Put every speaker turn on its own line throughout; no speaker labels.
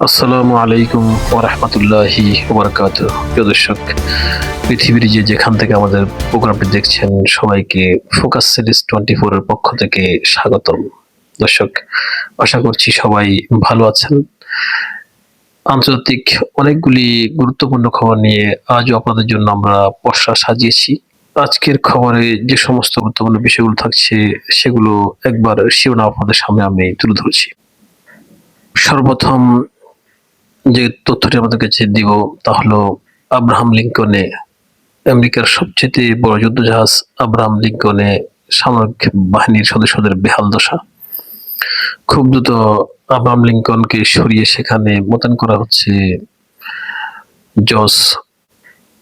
আসসালামু আলাইকুম ওয়া রাহমাতুল্লাহি ওয়া বারাকাতুহু। প্রিয় দর্শক, পৃথিবীর যেখান থেকে আমাদের প্রোগ্রামটি দেখছেন সবাইকে ফোকাস সিরিজ 24 এর পক্ষ থেকে স্বাগতম। দর্শক, আশা করছি সবাই ভালো আছেন। আন্তর্জাতিক অনেকগুলি গুরুত্বপূর্ণ খবর নিয়ে আজও আপনাদের জন্য আমরা পসরা সাজিয়েছি। আজকের খবরে যে সমস্ত গুরুত্বপূর্ণ বিষয়গুলো থাকছে সেগুলো একবার শিরোনাম আপনাদের সামনে আমি তুলে ধরছি। সর্বপ্রথম যে তথ্যটি আমাদের কাছে দিব তা হলো আব্রাহাম লিঙ্কনে, আমেরিকার সবচেয়ে বড় যুদ্ধজাহাজ আব্রাহাম লিঙ্কনে সামরিক বাহিনীর সদস্যদের বেহাল দশা। খুব দ্রুত আব্রাহাম লিঙ্কনকে সরিয়ে সেখানে মোতায়েন করা হচ্ছে জর্জ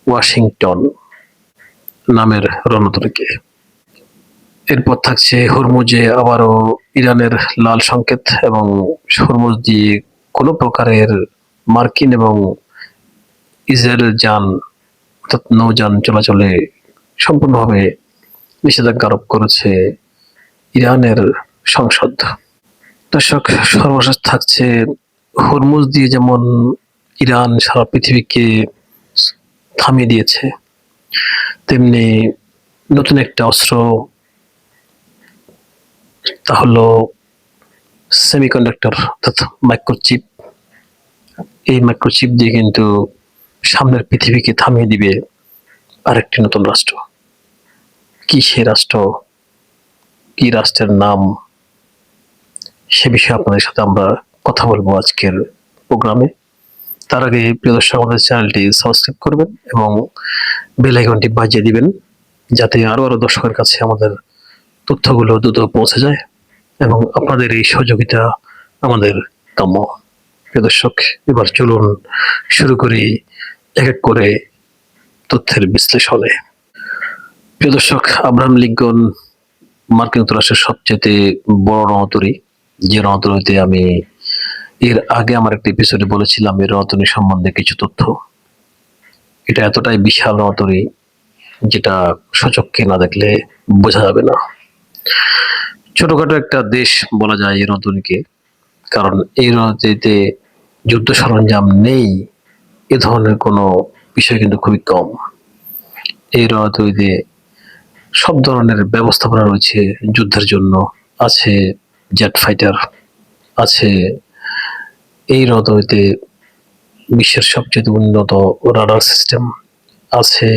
ওয়াশিংটন নামের রণতরীকে। এরপর থাকছে হরমুজে আবারও ইরানের লাল সংকেত, এবং হরমুজ দিয়ে কোনো প্রকারের মার্কিন এবং ইসরায়েলের যান অর্থাৎ নৌযান চলাচলে সম্পূর্ণভাবে নিষেধাজ্ঞা আরোপ করেছে ইরানের সংসদ। দর্শক, সর্বশেষ থাকছে হরমুজ দিয়ে যেমন ইরান সারা পৃথিবীকে থামিয়ে দিয়েছে, তেমনি নতুন একটা অস্ত্র, তা হলো সেমিকন্ডাক্টর অর্থাৎ মাইক্রোচিপ। এই মাইক্রোচিপ দিয়ে কিন্তু সামনের পৃথিবীকে থামিয়ে দিবে আরেকটি নতুন রাষ্ট্র। কি সে রাষ্ট্র, কি রাষ্ট্রের নাম, সে বিষয়ে আপনাদের সাথে আমরা কথা বলবো আজকের প্রোগ্রামে। তার আগে প্রিয় দর্শক, আমাদের চ্যানেলটি সাবস্ক্রাইব করবেন এবং বেল আইকনটি বাজিয়ে দিবেন, যাতে আরো দর্শকের কাছে আমাদের তথ্যগুলো দ্রুত পৌঁছে যায়, এবং আপনাদের এই সহযোগিতা আমাদের কাম্য। প্রিয় দর্শক, এবার চলুন শুরু করি এক এক করে তথ্যের বিশ্লেষণে। প্রিয় দর্শক, আব্রাহাম লিঙ্কন মার্কিন যুক্তরাষ্ট্রের সবচেয়ে বড় রণতরী, যে রণতরীতে আমি এর আগে আমার একটা এপিসোডে বলেছিলাম এই রণতরী সম্বন্ধে কিছু তথ্য। এটা এতটাই বিশাল রণতরী যেটা সচক্ষে না দেখলে বোঝা যাবে না। ছোটখাটো একটা দেশ বলা যায় এই রণতরীকে, কারণ এই রণতরীতে যুদ্ধ সরঞ্জাম নেই এ ধরনের কোনো বিষয় কিন্তু খুবই কম। এই রণতরীতে সব ধরনের ব্যবস্থাপনা রয়েছে যুদ্ধের জন্য। আছে জেট ফাইটার, আছে এই রণতরীতে বিশ্বের সবচেয়ে উন্নত রাডার সিস্টেম, আছে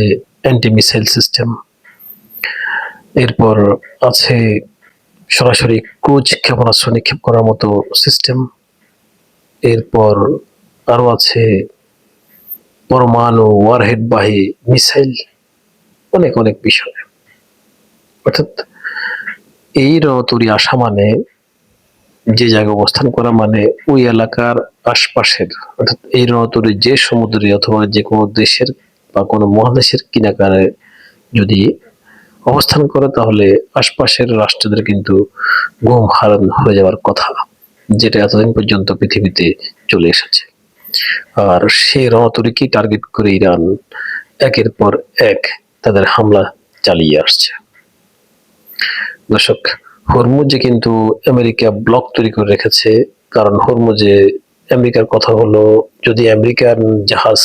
অ্যান্টি মিসাইল সিস্টেম, এরপর আছে সরাসরি ক্রুজ ক্ষেপণাস্ত্র নিক্ষেপ করার মতো সিস্টেম, এরপর আরো আছে পরমাণু ওয়ারহেডবাহী মিসাইল, অনেক অনেক বিষয়। অর্থাৎ এই রণতরী আসা মানে, যে জায়গায় অবস্থান করা মানে ওই এলাকার আশপাশের, অর্থাৎ এই রণতরী যে সমুদ্রে অথবা যে কোনো দেশের বা কোনো মহাদেশের কিনারে যদি অবস্থান করে, তাহলে আশপাশের রাষ্ট্রদের কিন্তু ঘুম হারাম হয়ে যাওয়ার কথা, যেটা এতদিন পর্যন্ত পৃথিবীতে চলে এসেছে। আর সেই রণতরীকে টার্গেট করে ইরান একের পর এক তাদের হামলা চালিয়ে আসছে। দর্শক, হরমুজে কিন্তু আমেরিকা ব্লক তৈরি করে রেখেছে, কারণ হরমুজে আমেরিকার কথা হলো, যদি আমেরিকান জাহাজ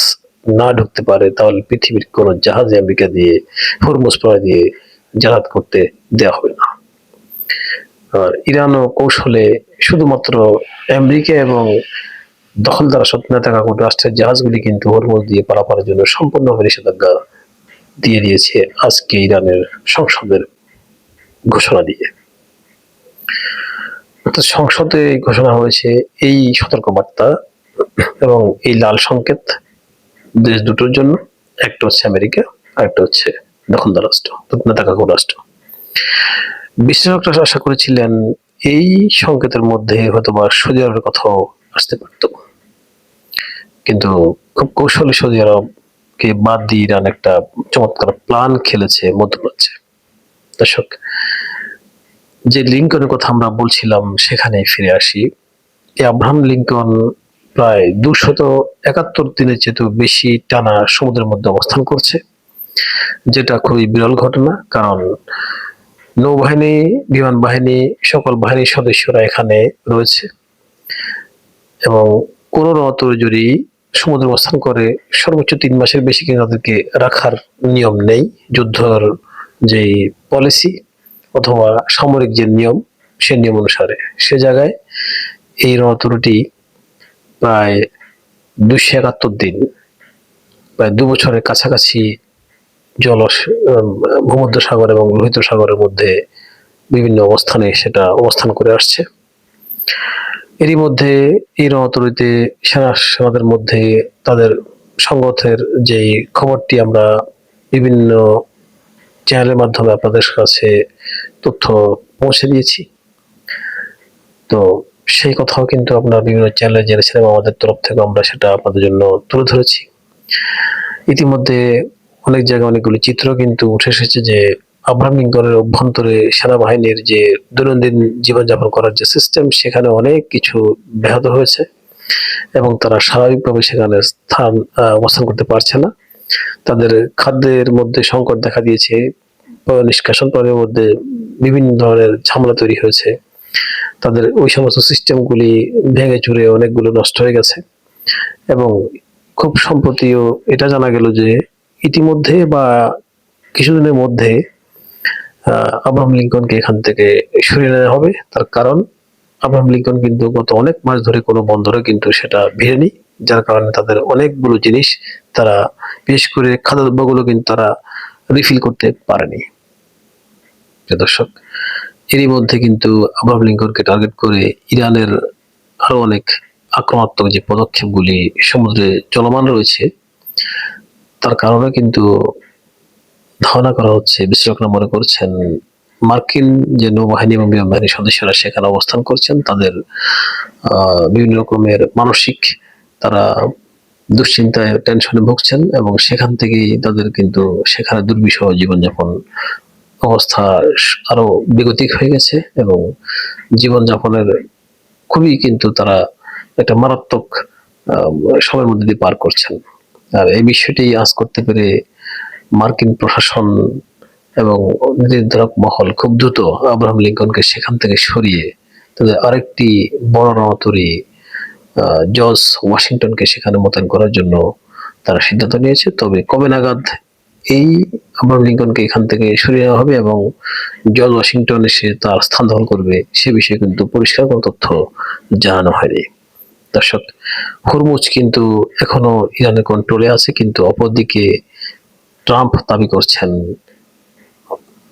না ঢুকতে পারে তাহলে পৃথিবীর কোন জাহাজে আমেরিকা দিয়ে হরমুজ প্রণয় দিয়ে যাতায়াত করতে দেওয়া হবে না। আর ইরানও কৌশলে শুধুমাত্র আমেরিকা এবং দখলদার নেতা কাকুর রাষ্ট্রের জাহাজগুলি কিন্তু হরমুজ দিয়ে পারাপারের জন্য সম্পূর্ণভাবে নিষেধাজ্ঞা দিয়ে দিয়েছে আজকে ইরানের সংসদের ঘোষণা দিয়ে। অর্থাৎ সংসদে ঘোষণা হয়েছে এই সতর্কবার্তা এবং এই লাল সংকেত দেশ দুটোর জন্য। একটা হচ্ছে আমেরিকা, আর একটা হচ্ছে দখলদার রাষ্ট্র, নেতা কাকুর রাষ্ট্র। বিশ্লেষকরা আশা করেছিলেন এই সংকেতের মধ্যে হয়তোবা সৌদি আরবের কথাও আসতে পারত, কিন্তু খুব কৌশলী সৌদি আরবকে বাদ দিয়ে ইরান একটা চমৎকার প্ল্যান খেলেছে মধ্যপ্রাচ্যে। দর্শক, যে লিঙ্কনের কথা আমরা বলছিলাম সেখানে ফিরে আসি। এই আব্রাহাম লিঙ্কন প্রায় 271 দিনের চেয়েও বেশি টানা সমুদ্রের মধ্যে অবস্থান করছে, যেটা খুবই বিরল ঘটনা, কারণ নৌবাহিনী, বিমান বাহিনী, সকল বাহিনীর সদস্যরা এখানে রয়েছে, এবং কোনো রণতরী যদি সমুদ্রে অবস্থান করে সর্বোচ্চ 3 মাসের বেশি কিন্তু তাদেরকে রাখার নিয়ম নেই। যুদ্ধর যে পলিসি অথবা সামরিক যে নিয়ম, সে নিয়ম অনুসারে সে জায়গায় এই রণতরীটি প্রায় 271 দিন, প্রায় 2 বছরের কাছাকাছি ভূমধ্যসাগর এবং লোহিত সাগরের মধ্যে বিভিন্ন অবস্থানে সেটা অবস্থান করে আসছে। এরই মধ্যে এই রণতরীতে সেনাদের মধ্যে তাদের সংঘাতের যে খবরটি আমরা বিভিন্ন চ্যানেলের মাধ্যমে আপনাদের কাছে তথ্য পৌঁছে দিয়েছি। তো সেই কথাও কিন্তু আপনারা বিভিন্ন চ্যানেলে জেনেছিলেন, আমাদের তরফ থেকে আমরা সেটা আপনাদের জন্য তুলে ধরেছি। ইতিমধ্যে অনেক জায়গায় অনেকগুলি চিত্র কিন্তু উঠে এসেছে যে আব্রাহাম লিঙ্কনের অভ্যন্তরে সেনাবাহিনীর যে দৈনন্দিন জীবনযাপন করার যে সিস্টেম, সেখানে অনেক কিছু ব্যাহত হয়েছে এবং তারা স্বাভাবিকভাবে সেখানে অবস্থান করতে পারছে না। তাদের খাদ্যের মধ্যে সংকট দেখা দিয়েছে, নিষ্কাশন পথের মধ্যে বিভিন্ন ধরনের ঝামেলা তৈরি হয়েছে, তাদের ওই সমস্ত সিস্টেমগুলি ভেঙে চুরে অনেকগুলো নষ্ট হয়ে গেছে। এবং খুব সম্প্রতিও এটা জানা গেল যে ইতিমধ্যে বা কিছুদিনের মধ্যে আব্রাহাম লিঙ্কনকে এখান থেকে সরিয়ে নেওয়া হবে। তার কারণ আব্রাহাম লিঙ্কন কিন্তু গত অনেক মাস ধরে কোনো বন্দরে কিন্তু সেটা ভিড়েনি, যার কারণে তাদের অনেকগুলো জিনিস তারা, বিশেষ করে খাদ্যদ্রব্যগুলো কিন্তু তারা রিফিল করতে পারেনি। দর্শক, এরই মধ্যে কিন্তু আব্রাহাম লিঙ্কনকে টার্গেট করে ইরানের আরো অনেক আক্রমণাত্মক যে পদক্ষেপগুলি সমুদ্রে চলমান রয়েছে, তার কারণে কিন্তু ধারণা করা হচ্ছে, বিশ্লেষকরা মনে করছেন মার্কিন যে নৌবাহিনী এবং বিমান বাহিনীর সদস্যরা সেখানে অবস্থান করছেন, তাদের বিভিন্ন রকমের মানসিক তারা দুশ্চিন্তায় টেনশনে ভুগছেন এবং সেখান থেকেই তাদের কিন্তু সেখানে দুর্বিষহ জীবনযাপন অবস্থা আরো বেগতিক হয়ে গেছে এবং জীবনযাপনের খুবই কিন্তু তারা একটা মারাত্মক সময়ের মধ্যে দিয়ে পার করছেন। আর এই বিষয়টি আজ করতে পেরে মার্কিন প্রশাসন এবং নির্ধারক মহল খুব দ্রুত আব্রাহাম লিঙ্কনকে সেখান থেকে সরিয়ে তাদের আরেকটি বড় রণতরী জর্জ ওয়াশিংটনকে সেখানে মোতায়েন করার জন্য তারা সিদ্ধান্ত নিয়েছে। তবে কবে নাগাদ এই আব্রাহাম লিঙ্কনকে এখান থেকে সরিয়ে নেওয়া হবে এবং জর্জ ওয়াশিংটন এসে তার স্থান দখল করবে, সে বিষয়ে কিন্তু পরিষ্কার কোনো তথ্য জানানো হয়নি। দর্শক, হরমুজ কিন্তু এখনো ইরানের কন্ট্রোলে আছে, কিন্তু অপরদিকে ট্রাম্প দাবি করছেন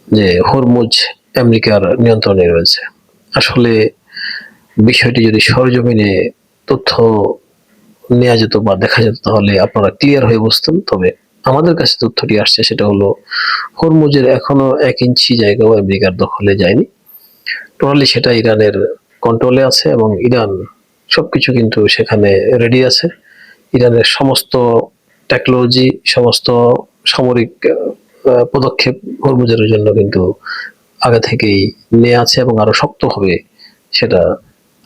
যে হরমুজ আমেরিকার নিয়ন্ত্রণে রয়েছে। আসলে বিষয়টি যদি সরজমিনে তথ্য নেওয়া যেত বা দেখা যেত তাহলে আপনারা ক্লিয়ার হয়ে বুঝতেন। তবে আমাদের কাছে তথ্যটি আসছে সেটা হলো হরমুজের এখনো 1 ইঞ্চি জায়গাও আমেরিকার দখলে যায়নি, টোটালি সেটা ইরানের কন্ট্রোলে আছে এবং ইরান সবকিছু কিন্তু সেখানে রেডি আছে। ইরানের সমস্ত টেকনোলজি, সমস্ত সামরিক পদক্ষেপ হরমুজের জন্য কিন্তু আগে থেকেই নেওয়া আছে এবং আরো শক্ত হবে সেটা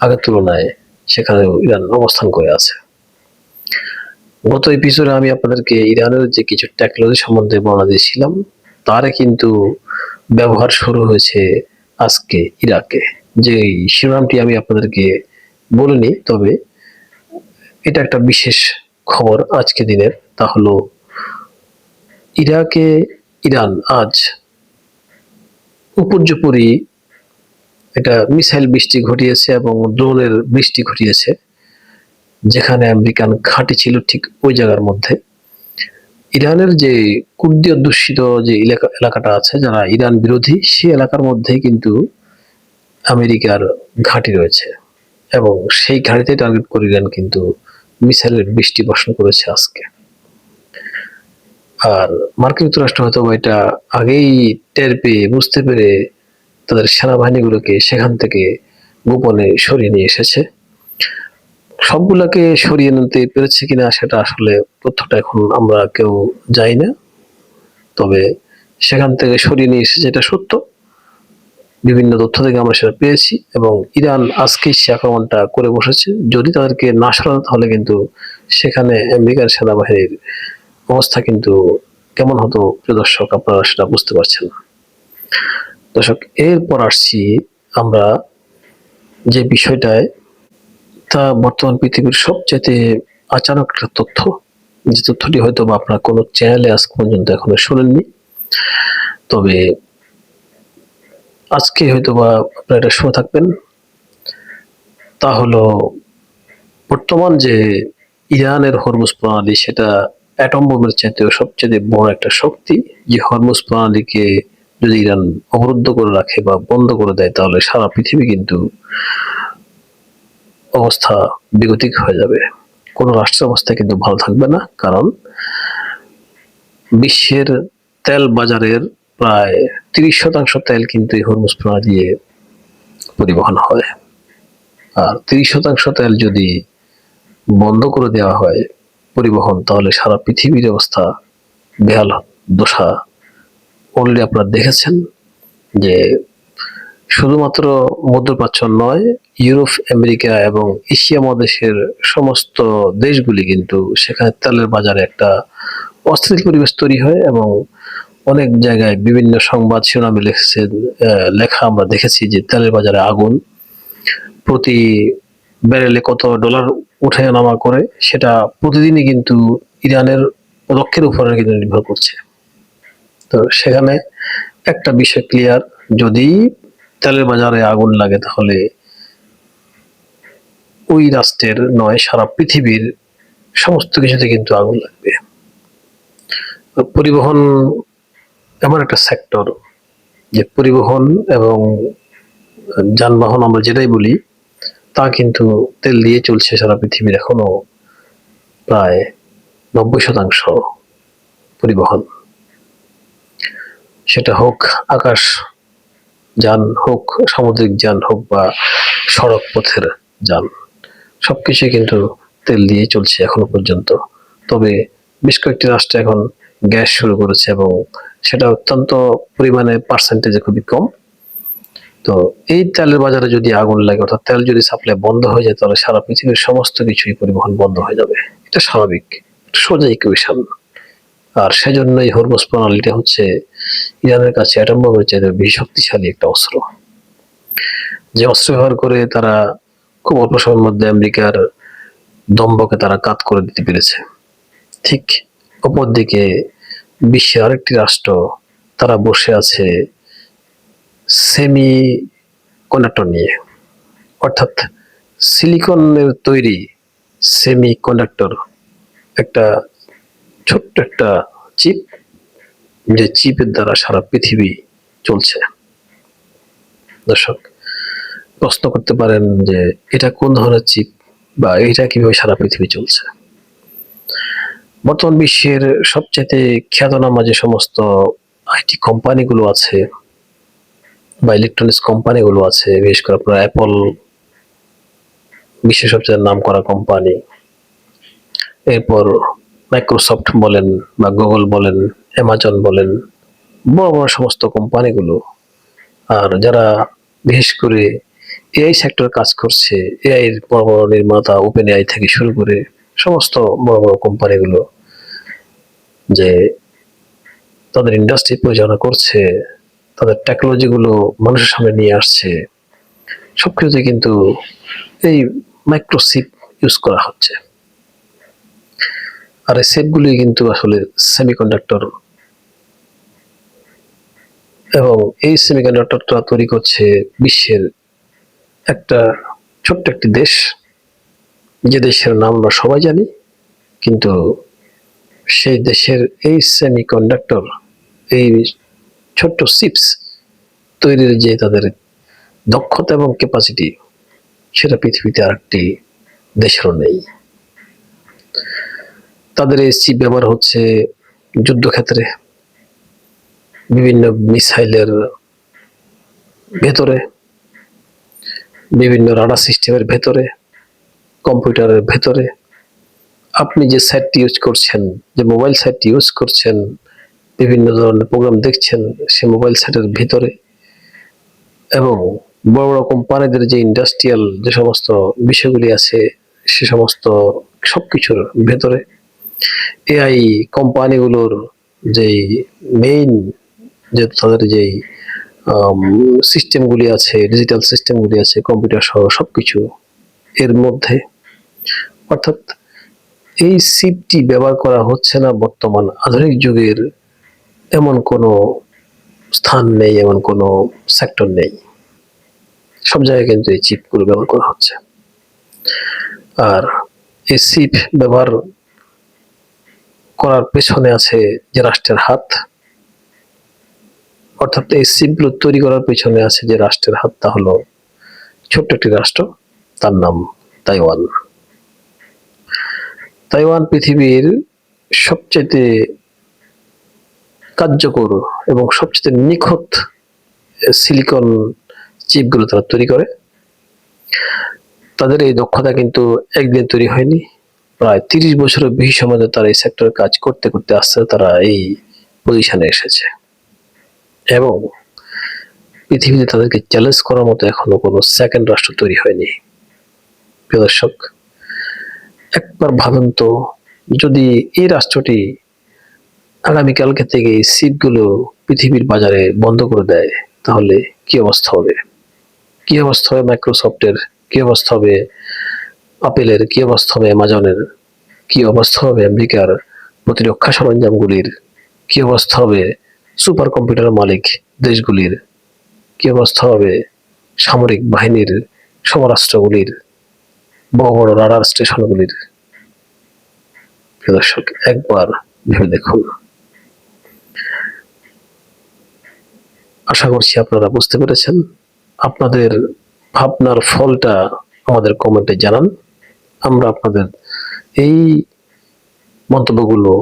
আগের তুলনায় সেখানেও ইরান অবস্থান করে আছে। গত এপিসোডে আমি আপনাদেরকে ইরানের যে কিছু টেকনোলজি সম্বন্ধে বর্ণনা দিয়েছিলাম, তার কিন্তু ব্যবহার শুরু হয়েছে আজকে ইরাকে। যে শিরোনামটি আমি আপনাদেরকে বলিনি, তবে এটা একটা বিশেষ খবর আজকে দিনের। তা হলো ইরাকে ইরান আজ উপর্যুপরি এটা মিসাইল বৃষ্টি ঘটিয়েছে এবং ড্রোনের বৃষ্টি ঘটিয়েছে, যেখানে আমেরিকান ঘাঁটি ছিল ঠিক ওই জায়গার মধ্যে। ইরানের যে কুর্দি অধ্যুষিত যে এলাকাটা আছে, যারা ইরান বিরোধী, সেই এলাকার মধ্যেই কিন্তু আমেরিকার ঘাঁটি রয়েছে এবং সেই ঘাঁটিতে টার্গেট করে ইরান কিন্তু মিসাইলের বৃষ্টি বর্ষণ করেছে আজকে। আর মার্কিন যুক্তরাষ্ট্র হয়তো এটা আগেই টের পেয়ে বুঝতে পেরে তাদের সেনাবাহিনীগুলোকে সেখান থেকে গোপনে সরিয়ে নিয়ে এসেছে। সবগুলাকে সরিয়ে নিতে পেরেছে কিনা সেটা আসলে তথ্যটা এখন আমরা কেউ জানি না, তবে সেখান থেকে সরিয়ে নিয়ে এসেছে এটা সত্য। বিভিন্ন তথ্য থেকে আমরা সেটা পেয়েছি এবং ইরান আজকেই সে আক্রমণটা করে বসেছে। যদি তাদেরকে না সরানো তাহলে কিন্তু সেখানে আমেরিকার সেনাবাহিনীর অবস্থা কিন্তু কেমন হতো, প্রিয় দর্শক, আপনারা সেটা বুঝতে পারছেন। দর্শক, এরপর আসছি আমরা যে বিষয়টায় তা বর্তমান পৃথিবীর সবচেয়ে আচানক একটা তথ্য, যে তথ্যটি হয়তো বা আপনার কোনো চ্যানেলে আজ পর্যন্ত এখনো শোনেননি, তবে আজকে হয়তো বা আপনারা এটা শুনে থাকবেন। তা হলো বর্তমান যে ইরানের হরমুজ প্রণালী, সেটা অ্যাটম বোমের চাইতেও সবচেয়ে বড় একটা শক্তি। যে হরমুজ প্রণালীকে যদি ইরান অবরুদ্ধ করে রাখে বা বন্ধ করে দেয়, তাহলে সারা পৃথিবী কিন্তু অবস্থা বিগতিক হয়ে যাবে। কোনো রাষ্ট্রের অবস্থা কিন্তু ভালো থাকবে না, কারণ বিশ্বের তেল বাজারের প্রায় 30% তেল কিন্তু এই হরমুজ প্রণালী দিয়ে পরিবহন হয়। আর 30% তেল যদি বন্ধ করে দেওয়া হয় পরিবহন, তাহলে সারা পৃথিবীর অবস্থা বেহাল দশা। অলরেডি আপনারা দেখেছেন যে শুধুমাত্র মধ্যপ্রাচ্য নয়, ইউরোপ, আমেরিকা এবং এশিয়া মহাদেশের সমস্ত দেশগুলি কিন্তু সেখানে তেলের বাজারে একটা অস্থির পরিবেশ তৈরি হয়, এবং অনেক জায়গায় বিভিন্ন সংবাদ শিরোনামে লেখা আমরা দেখেছি যে তেলের বাজারে আগুন, প্রতি ব্যারেলে কত ডলার উঠে নামা করে, সেটা প্রতিদিনই কিন্তু ইরানের পদক্ষেপের উপরে কিন্তু নির্ভর করছে। তো সেখানে একটা বিষয় ক্লিয়ার, যদি তেলের বাজারে আগুন লাগে, তাহলে ওই রাষ্ট্রের নয়, সারা পৃথিবীর সমস্ত কিছুতে কিন্তু আগুন লাগবে। পরিবহন এমন একটা সেক্টর, যে পরিবহন এবং যানবাহন আমরা যেটাই বলি, তা কিন্তু তেল দিয়ে চলছে সারা পৃথিবীর এখনো প্রায় 90% পরিবহন। সেটা হোক আকাশ যান, হোক সামুদ্রিক যান, হোক বা সড়ক পথের যান, সবকিছুই কিন্তু তেল দিয়ে চলছে এখনো পর্যন্ত। তবে বেশ কয়েকটি রাষ্ট্র এখন গ্যাস শুরু করেছে, এবং সেটা অত্যন্ত পরিমাণে পার্সেন্টেজে খুবই কম। তো এই তেলের বাজারে যদি আগুন লাগে, অর্থাৎ তেল যদি সাপ্লাই বন্ধ হয়ে যায়, তাহলে সারা পৃথিবীর সমস্ত কিছুই পরিবহন বন্ধ হয়ে যাবে। এটা স্বাভাবিক, সোজা ইকুয়েশন। আর সেজন্যই হরমুজ প্রণালীটা হচ্ছে ইরানের কাছে অ্যাটম বোমের চাইতে বেশি শক্তিশালী একটা অস্ত্র, যে অস্ত্র ব্যবহার করে তারা খুব অল্প সময়ের মধ্যে আমেরিকার দম্ভকে তারা কাত করে দিতে পেরেছে। ঠিক অপরদিকে বিশ্বের আরেকটি রাষ্ট্র, তারা বসে আছে সেমি কন্ডাক্টর নিয়ে, অর্থাৎ সিলিকনের তৈরি সেমি কন্ডাক্টর, একটা ছোট্ট একটা চিপ, যে চিপের দ্বারা সারা পৃথিবী চলছে। দর্শক প্রশ্ন করতে পারেন যে এটা কোন ধরনের চিপ, বা এটা কিভাবে সারা পৃথিবী চলছে। বর্তমান বিশ্বের সবচেয়ে খ্যাতনামা যে সমস্ত আইটি কোম্পানিগুলো আছে বা ইলেকট্রনিক্স কোম্পানিগুলো আছে, বিশেষ করে আপনার অ্যাপল বিশ্বের সবচেয়ে নাম করা কোম্পানি, এরপর মাইক্রোসফট বলেন বা গুগল বলেন, অ্যামাজন বলেন, বড় বড় সমস্ত কোম্পানিগুলো, আর যারা বিশেষ করে এআই সেক্টর কাজ করছে, এআই এর বড় বড় নির্মাতা ওপেন এআই থেকে শুরু করে সমস্ত বড় বড় কোম্পানিগুলো যে তাদের ইন্ডাস্ট্রি পরিচালনা করছে, তাদের টেকনোলজি গুলো মানুষের সামনে নিয়ে আসছে, সবকিছুতে কিন্তু এই মাইক্রোচিপ ইউজ করা হচ্ছে। আর এই চিপগুলি কিন্তু আসলে সেমিকন্ডাক্টর, এবং এই সেমিকন্ডাক্টরটা তৈরি করছে বিশ্বের একটা ছোট্ট একটি দেশ, যে দেশের নাম আমরা সবাই জানি, কিন্তু সেই দেশের এই সেমিকন্ডাক্টর, এই ছোট্ট চিপস তৈরির যে তাদের দক্ষতা এবং ক্যাপাসিটি, সেটা পৃথিবীতে আরেকটি দেশেরও নেই। তাদের এই চিপ ব্যবহার হচ্ছে যুদ্ধক্ষেত্রে, বিভিন্ন মিসাইলের ভেতরে, বিভিন্ন রাডার সিস্টেমের ভেতরে, কম্পিউটারের ভেতরে। আপনি যে সাইটটি ইউজ করছেন, যে মোবাইল সাইটটি ইউজ করছেন, বিভিন্ন ধরনের প্রোগ্রাম দেখছেন, সে মোবাইল সাইটের ভিতরে, এবং বড় বড় কোম্পানিদের যে ইন্ডাস্ট্রিয়াল যে সমস্ত বিষয়গুলি আছে, সে সমস্ত সবকিছুর ভেতরে। এআই কোম্পানিগুলোর যেই মেইন, যে তাদের যেই সিস্টেমগুলি আছে, ডিজিটাল সিস্টেমগুলি আছে, কম্পিউটার সহ সবকিছু, এর মধ্যে, অর্থাৎ এই চিপটি ব্যবহার করা হচ্ছে না বর্তমান আধুনিক যুগের এমন কোনো স্থান নেই, এমন কোনো সেক্টর নেই। সব জায়গায় কিন্তু এই চিপগুলো ব্যবহার করা হচ্ছে। আর এই চিপ ব্যবহার করার পেছনে আছে যে রাষ্ট্রের হাত, অর্থাৎ এই চিপগুলো তৈরি করার পেছনে আছে যে রাষ্ট্রের হাত, তা হলো ছোট্ট একটি রাষ্ট্র, তার নাম তাইওয়ান। তাইওয়ান পৃথিবীর সবচেয়ে কার্যকর এবং সবচেয়ে নিখুঁত সিলিকন চিপগুলো তারা তৈরি করে। তাদের এই দক্ষতা কিন্তু একদিন তৈরি হয়নি, প্রায় 30 বছরের বেশি সময় তারা এই সেক্টরে কাজ করতে করতে আসছে, তারা এই পজিশনে এসেছে। এবং পৃথিবীতে তাদেরকে চ্যালেঞ্জ করার মতো এখনো কোনো সেকেন্ড রাষ্ট্র তৈরি হয়নি। প্রিয় দর্শক, একবার ভাবেন তো, যদি এই রাষ্ট্রটি আগামীকালকে থেকে এই চিপগুলো পৃথিবীর বাজারে বন্ধ করে দেয়, তাহলে কি অবস্থা হবে? কি অবস্থা হবে মাইক্রোসফটের, কি অবস্থা হবে আপেলের, কি অবস্থা হবে অ্যামাজনের, কি অবস্থা হবে আমেরিকার প্রতিরক্ষা সরঞ্জামগুলির, কি অবস্থা হবে সুপার কম্পিউটার মালিক দেশগুলির, কি অবস্থা হবে সামরিক বাহিনীর সমরাস্ত্রগুলির, বড় বড় রাডার স্টেশনগুলির? প্রিয় দর্শক, একবার ভেবে দেখুন। আশা করছি আপনারা বুঝতে পেরেছেন। আপনাদের ভাবনার ফলটা আমাদের কমেন্টে জানান। আমরা আপনাদের এই মন্তব্যগুলো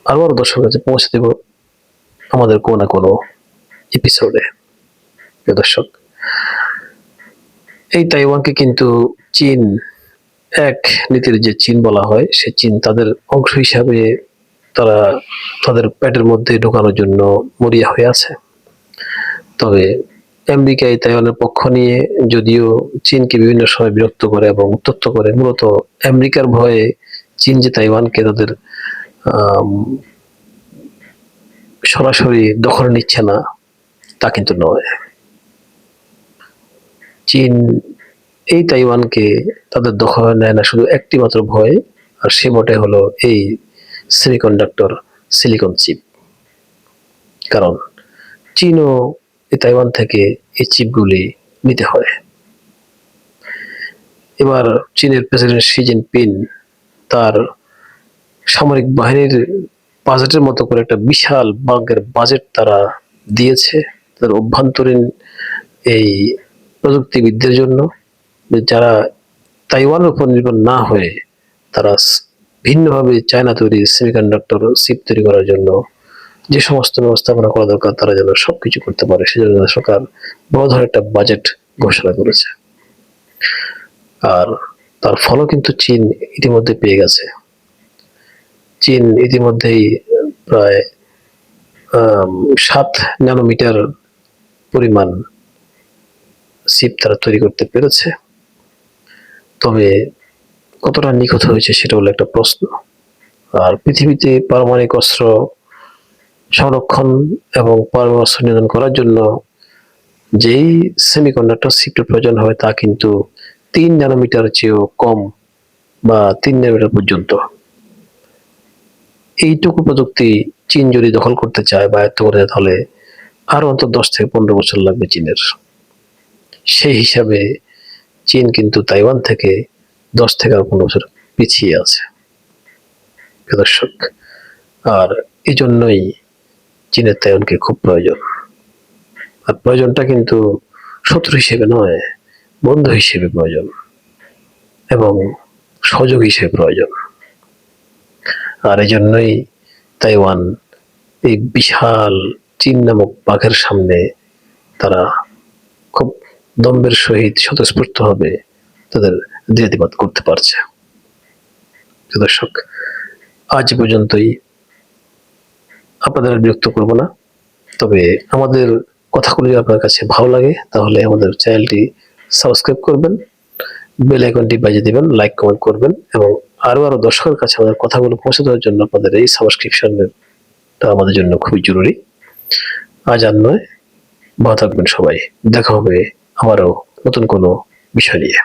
আরো দর্শকের কাছে পৌঁছে দেব আমাদের কোনো না কোনো এপিসোডে। প্রিয় দর্শক, এই তাইওয়ানকে কিন্তু চীন এক নীতির যে চীন বলা হয়, সে চীন তাদের অংশ হিসাবে তারা তাদের পেটের মধ্যে ঢোকানোর জন্য মরিয়া হয়ে আছে। তবে আমেরিকা এই তাইওয়ানের পক্ষ নিয়ে যদিও চীনকে বিভিন্ন সময় বিরক্ত করে এবং উত্ত্যক্ত করে, মূলত আমেরিকার ভয়ে চীন যে তাইওয়ানকে তাদের সরাসরি দখলে নিচ্ছে না তা কিন্তু নয়। চীন এই তাইওয়ানকে তাদের দখলে নেয় না শুধু একটি মাত্র ভয়, আর সে বটে হলো এই সেমিকন্ডাক্টর সিলিকন চিপ। কারণ চীনও এই তাইওয়ান থেকে এই চিপগুলি নিতে হয়। এবার চীনের প্রেসিডেন্ট শি জিনপিং তার সামরিক বাহিনীর বাজেটের মতো করে একটা বিশাল বাংকের বাজেট তারা দিয়েছে তাদের অভ্যন্তরীণ এই প্রযুক্তিবিদদের জন্য, যারা তাইওয়ানের উপর নির্ভর না হয়ে তারা ভিন্নভাবে চায়না তৈরি সেমিকন্ডাক্টর চিপ তৈরি করার জন্য যে সমস্ত ব্যবস্থাপনা করা দরকার তারা যেন সবকিছু করতে পারে, সেজন্য সরকার বড় ধরনের একটা বাজেট ঘোষণা করেছে। আর তার ফলও কিন্তু চীন ইতিমধ্যে পেয়ে গেছে। চীন ইতিমধ্যেই প্রায় 7 ন্যানোমিটার পরিমাণ চিপ তারা তৈরি করতে পেরেছে। তবে কতটা নিখুঁত হয়েছে সেটা হলো একটা প্রশ্ন। আর পৃথিবীতে পারমাণবিক অস্ত্র সংরক্ষণ এবং পারমাণবিক অস্ত্র নিয়ন্ত্রণ করার জন্য যেই সেমিকন্ডাক্টর চিপের প্রয়োজন হয় তা কিন্তু 3 ন্যানোমিটার চেয়েও কম বা 3 ন্যানোমিটার পর্যন্ত। এইটুকু প্রযুক্তি চীন যদি দখল করতে চায় বা আয়ত্ত করতে চায়, তাহলে আরো অন্তত 10 থেকে 15 বছর লাগবে চীনের। সেই হিসাবে চীন কিন্তু তাইওয়ান থেকে 10 থেকে 15 বছর পিছিয়ে আছে দর্শক। আর এই জন্যই চীনের তাইওয়ানকে খুব প্রয়োজন। আর প্রয়োজনটা কিন্তু শত্রু হিসেবে নয়, বন্ধু হিসেবে প্রয়োজন এবং সহযোগী হিসেবে প্রয়োজন। আর এই জন্যই তাইওয়ান এই বিশাল চীন নামক বাঘের সামনে তারা খুব দম্ভের সহিত স্বতঃস্ফূর্তভাবে তাদের দৃঢ়তাবাদ করতে পারছে। দর্শক, আজ পর্যন্তই, আপনাদের বিরক্ত করব না। তবে আমাদের কথাগুলো যদি আপনার কাছে ভালো লাগে তাহলে আমাদের চ্যানেলটি সাবস্ক্রাইব করবেন, বেল আইকনটি বাজিয়ে দিবেন, লাইক কমেন্ট করবেন এবং আরো দর্শকের কাছে আমাদের কথাগুলো পৌঁছে দেওয়ার জন্য আপনাদের এই সাবস্ক্রিপশনটা আমাদের জন্য খুবই জরুরি। আজ আর নয়, ভালো থাকবেন সবাই। দেখা হবে আবারও নতুন কোনো বিষয় নিয়ে।